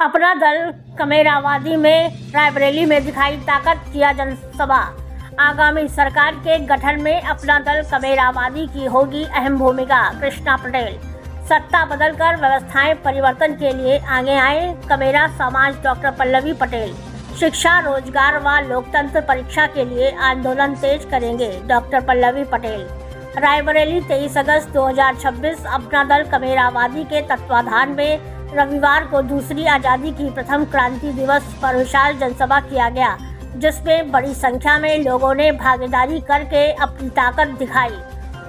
अपना दल कमेरावादी में रायबरेली में दिखाई ताकत, किया जनसभा। आगामी सरकार के गठन में अपना दल कमेरावादी की होगी अहम भूमिका। कृष्णा पटेल। सत्ता बदलकर व्यवस्थाएं परिवर्तन के लिए आगे आए कमेरा समाज। डॉक्टर पल्लवी पटेल। शिक्षा, रोजगार व लोकतंत्र परीक्षा के लिए आंदोलन तेज करेंगे। डॉक्टर पल्लवी पटेल। रायबरेली 23 अगस्त 2026। अपना दल कमेरावादी के तत्वाधान में रविवार को दूसरी आज़ादी की प्रथम क्रांति दिवस पर विशाल जनसभा किया गया, जिसमें बड़ी संख्या में लोगों ने भागीदारी करके अपनी ताकत दिखाई।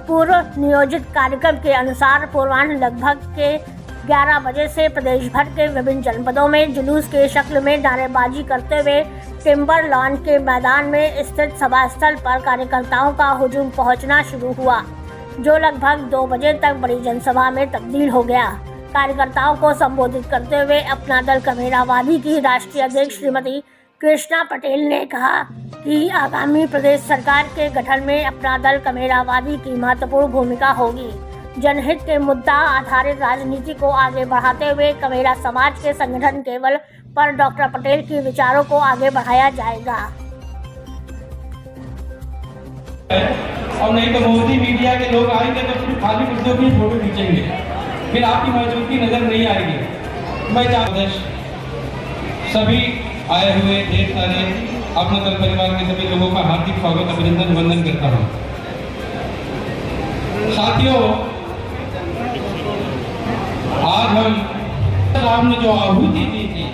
पूर्व नियोजित कार्यक्रम के अनुसार पूर्वाह्न लगभग के 11 बजे से प्रदेश भर के विभिन्न जनपदों में जुलूस के शक्ल में नारेबाजी करते हुए टिम्बर लॉन के मैदान में स्थित सभा स्थल पर कार्यकर्ताओं का हुजूम पहुंचना शुरू हुआ, जो लगभग 2 बजे तक बड़ी जनसभा में तब्दील हो गया। कार्यकर्ताओं को संबोधित करते हुए अपना दल कमेरावादी की राष्ट्रीय अध्यक्ष श्रीमती कृष्णा पटेल ने कहा कि आगामी प्रदेश सरकार के गठन में अपना दल कमेरावादी की महत्वपूर्ण भूमिका होगी। जनहित के मुद्दा आधारित राजनीति को आगे बढ़ाते हुए कमेरा समाज के संगठन केवल पर डॉक्टर पटेल के विचारों को आगे बढ़ाया जाएगा। और नहीं तो मोदी मीडिया के लोग आएंगे तो सिर्फ खाली मुद्दों की फोटो खींचेंगे, फिर आपकी मौजूदगी नजर नहीं आएगी। मैं सभी आए हुए ढेर सारे अपना दल परिवार के सभी लोगों का हार्दिक स्वागत, अभिनंदन, वंदन करता हूँ। साथियों, आज हम ने जो आहुति दी थी,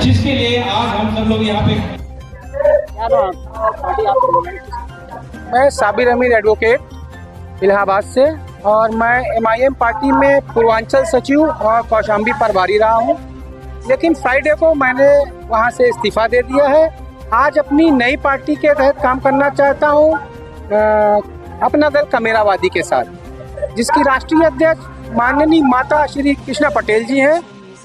जिसके लिए आज हम सब लोग यहाँ पे। मैं साबिर अमीर एडवोकेट इलाहाबाद से, और मैं MIM पार्टी में पूर्वांचल सचिव और कौशाम्बी प्रभारी रहा हूँ, लेकिन फ्राइडे को मैंने वहाँ से इस्तीफा दे दिया है। आज अपनी नई पार्टी के तहत काम करना चाहता हूँ, अपना दल कमेरावादी के साथ, जिसकी राष्ट्रीय अध्यक्ष माननीय माता श्री कृष्णा पटेल जी हैं,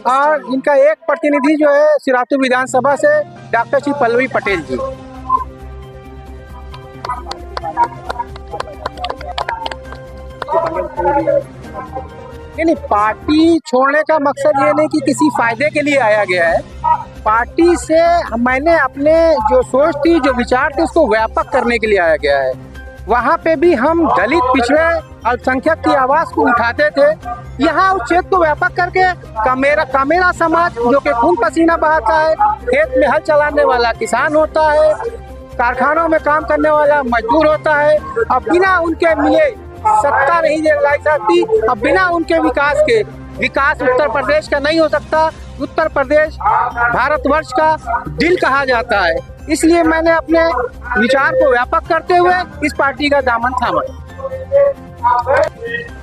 और इनका एक प्रतिनिधि जो है सिरातुल विधानसभा से डॉक्टर श्री पल्लवी पटेल जी। नहीं, पार्टी छोड़ने का मकसद ये नहीं कि किसी फायदे के लिए आया गया है। पार्टी से मैंने अपने जो सोच थी, जो विचार थे, उसको व्यापक करने के लिए आया गया है। वहाँ पे भी हम दलित, पिछड़े, अल्पसंख्यक की आवाज़ को उठाते थे। यहाँ उस क्षेत्र को व्यापक करके कमेरा समाज, जो कि खून पसीना बहाता है, खेत में हल चलाने वाला किसान होता है, कारखानों में काम करने वाला मजदूर होता है, अब बिना उनके मिले सत्ता नहीं लाई जाती। अब बिना उनके विकास उत्तर प्रदेश का नहीं हो सकता। उत्तर प्रदेश भारतवर्ष का दिल कहा जाता है। इसलिए मैंने अपने विचार को व्यापक करते हुए इस पार्टी का दामन थामा।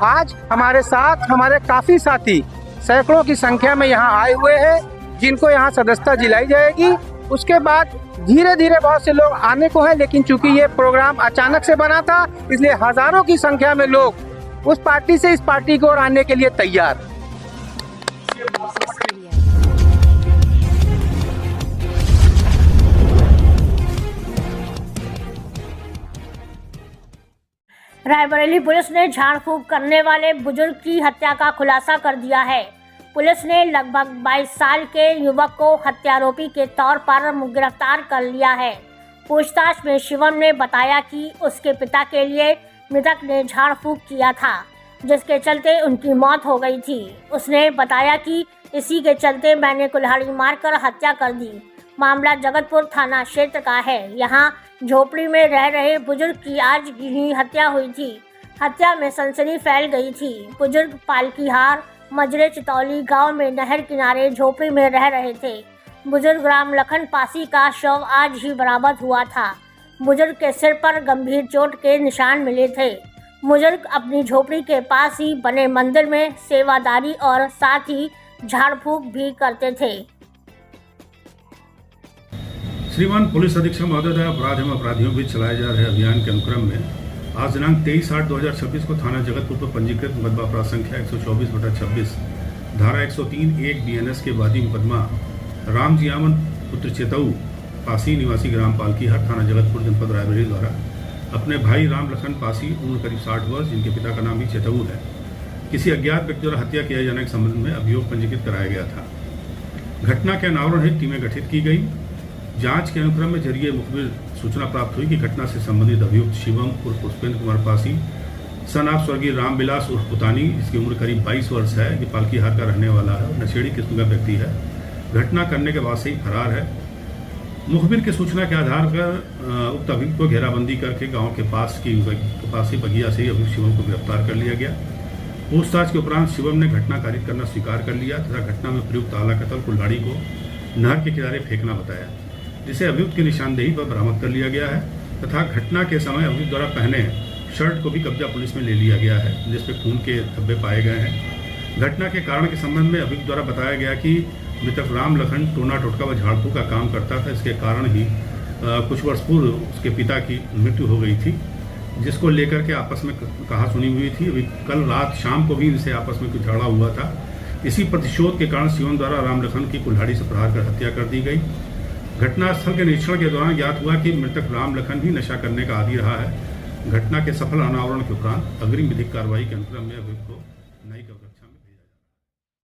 आज हमारे साथ हमारे काफी साथी सैकड़ों की संख्या में यहाँ आए हुए हैं, जिनको यहाँ सदस्यता दिलाई जाएगी। उसके बाद धीरे धीरे बहुत से लोग आने को हैं, लेकिन चूंकि ये प्रोग्राम अचानक से बना था, इसलिए हजारों की संख्या में लोग उस पार्टी से इस पार्टी की ओर आने के लिए तैयार। रायबरेली पुलिस ने झाड़ फूंक करने वाले बुजुर्ग की हत्या का खुलासा कर दिया है। पुलिस ने लगभग 22 साल के युवक को हत्यारोपी के तौर पर गिरफ्तार कर लिया है। पूछताछ में शिवम ने बताया कि उसके पिता के लिए मृतक ने झाड़ फूंक किया था, जिसके चलते उनकी मौत हो गई थी। उसने बताया कि इसी के चलते मैंने कुल्हाड़ी मारकर हत्या कर दी। मामला जगतपुर थाना क्षेत्र का है। यहाँ झोपड़ी में रह रहे बुजुर्ग की आज ही हत्या हुई थी। हत्या में सनसनी फैल गई थी। बुजुर्ग पालकीहार मजरे चितौली गांव में नहर किनारे झोपड़ी में रह रहे थे। बुजुर्ग राम लखन पासी का शव आज ही बरामद हुआ था। बुजुर्ग के सिर पर गंभीर चोट के निशान मिले थे। बुजुर्ग अपनी झोपड़ी के पास ही बने मंदिर में सेवादारी और साथ ही झाड़ फूंक भी करते थे। श्रीमान पुलिस अधीक्षक महोदय अपराध एवं अपराधियों बीच चलाए जा रहे अभियान के अनुक्रम में आज दिनांक 23/8/2026 को थाना जगतपुर पर पंजीकृत मुकदमा अपराध संख्या 124/26 धारा 103(1) BNS के वादी मुकदमा राम जियामन पुत्र चेतऊ पासी निवासी ग्राम पालकीहार थाना जगतपुर जनपद रायबरेली द्वारा अपने भाई राम लखन पासी उम्र करीब 60 वर्ष, जिनके पिता का नाम भी चेतऊ है, किसी अज्ञात व्यक्ति द्वारा हत्या किए जाने के संबंध में अभियोग पंजीकृत कराया गया था। घटना के अनावरण हेतु टीमें गठित की गई। जांच के अनुक्रम में जरिए मुखबिर सूचना प्राप्त हुई कि घटना से संबंधित अभियुक्त शिवम उर्फ पुष्पेंद्र कुमार पासी सन ऑफ स्वर्गीय रामविलास उर्फ पुतानी, जिसकी उम्र करीब 22 वर्ष है, ये पालकीहार का रहने वाला है, नशेड़ी किस्म का व्यक्ति है, घटना करने के बाद से ही फरार है। मुखबिर की सूचना के आधार पर उक्त अभियुक्त को घेराबंदी करके गांव के पास ही बगिया से ही अभियुक्त शिवम को गिरफ्तार कर लिया गया। पूछताछ के उपरांत शिवम ने घटना कारित करना स्वीकार कर लिया तथा घटना में प्रयुक्त आला कतल कुल्हाड़ी को नहर के किनारे फेंकना बताया, जिसे अभियुक्त की निशानदेही पर बरामद कर लिया गया है तथा घटना के समय अभियुक्त द्वारा पहने शर्ट को भी कब्जा पुलिस में ले लिया गया है, जिसपे खून के धब्बे पाए गए हैं। घटना के कारण के संबंध में अभियुक्त द्वारा बताया गया कि मृतक राम लखन टोना टोटका व झाड़फूँ का काम करता था। इसके कारण ही कुछ वर्ष पूर्व उसके पिता की मृत्यु हो गई थी, जिसको लेकर के आपस में कहा सुनी हुई थी। अभी कल रात शाम को भी इनसे आपस में कुछ झगड़ा हुआ था। इसी प्रतिशोध के कारण शिवम द्वारा राम लखन की कुल्हाड़ी से प्रहार कर हत्या कर दी गई। घटनास्थल के निरीक्षण के दौरान ज्ञात हुआ कि मृतक राम लखन भी नशा करने का आदी रहा है। घटना के सफल अनावरण के उपरांत अग्रिम विधिक कार्रवाई के अनुक्रम में अभियुक्त को न्यायिक